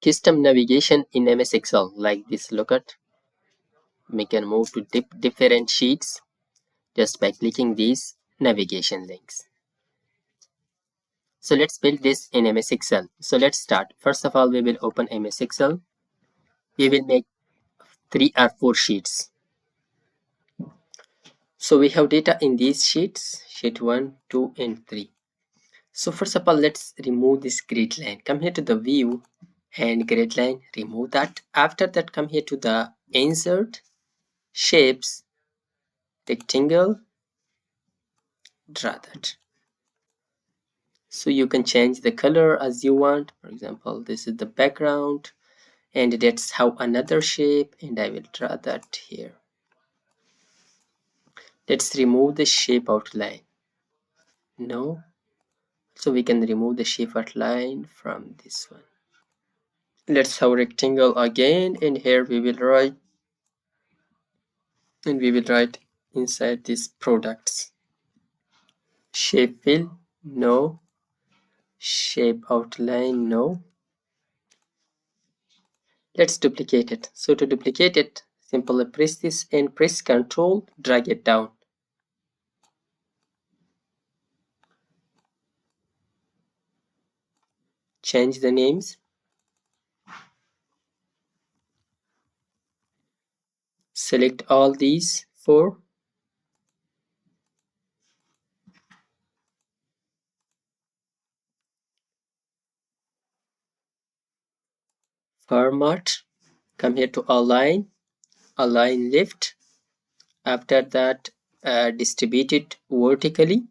Custom navigation in MS Excel like this. Look at, we can move to different sheets just by clicking these navigation links. So let's build this in MS Excel. So let's start. First of all, we will open MS Excel. We will make 3 or 4 sheets. So we have data in these sheets, sheet 1, 2 and 3. So first of all, let's remove this grid line. Come here to the view and grid line, remove that. After that, come here to the insert, shapes, rectangle, draw that. So you can change the color as you want. For example, this is the background and let's have another shape and I will draw that here. Let's remove the shape outline. No. So we can remove the shape outline from this one. Let's have rectangle again and here we will write inside these products. Shape fill, no. Shape outline, no. Let's duplicate it. So to duplicate it, simply press this and press Ctrl, drag it down. Change the names. Select all these 4. Format. Come here to align left. After that, distribute it vertically.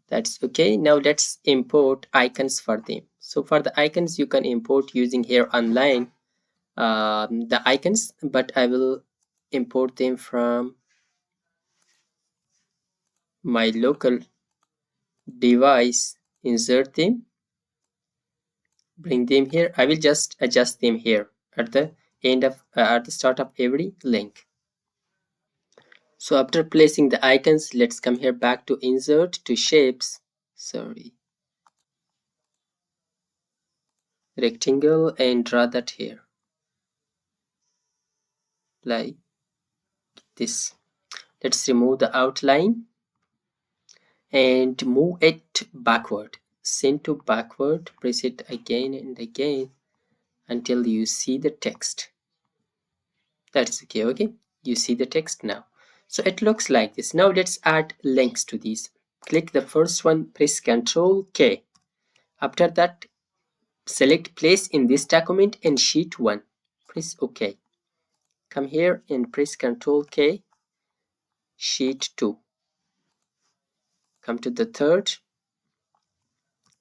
That's okay. Now let's import icons for them. So for the icons, you can import using here online the icons, but I will import them from my local device. Insert them, bring them here. I will just adjust them here at the end of at the start of every link. So after placing the icons, let's come here back to insert to shapes. Rectangle and draw that here like this. Let's remove the outline and move it backward. Send to backward, press it again and again until you see the text. That is okay. Okay, you see the text now. So it looks like this. Now let's add links to these. Click the first one, press Ctrl K. After that, select place in this document and sheet 1. Press OK. Come here and press Ctrl K. Sheet 2. Come to the third.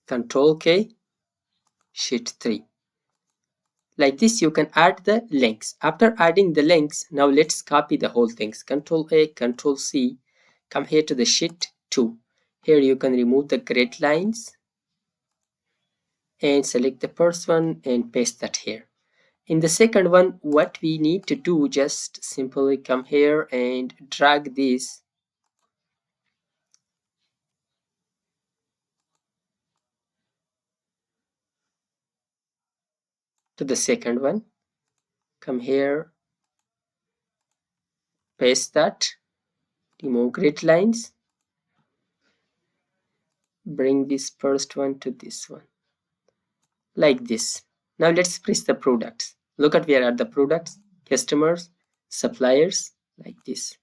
Ctrl K. Sheet 3. Like this, you can add the links. After adding the links, now let's copy the whole things. Ctrl A, Ctrl C. Come here to the sheet 2. Here you can remove the grid lines and select the first one and paste that here. In the second one, what we need to do, just simply come here and drag this to the second one. Come here, paste that, remove grid lines, bring this first one to this one like this. Now let's press the products. Look at where are the products, customers, suppliers, like this.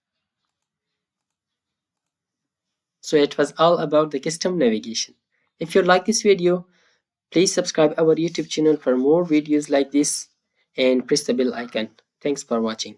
So it was all about the custom navigation. If you like this video, please subscribe our YouTube channel for more videos like this and press the bell icon. Thanks for watching.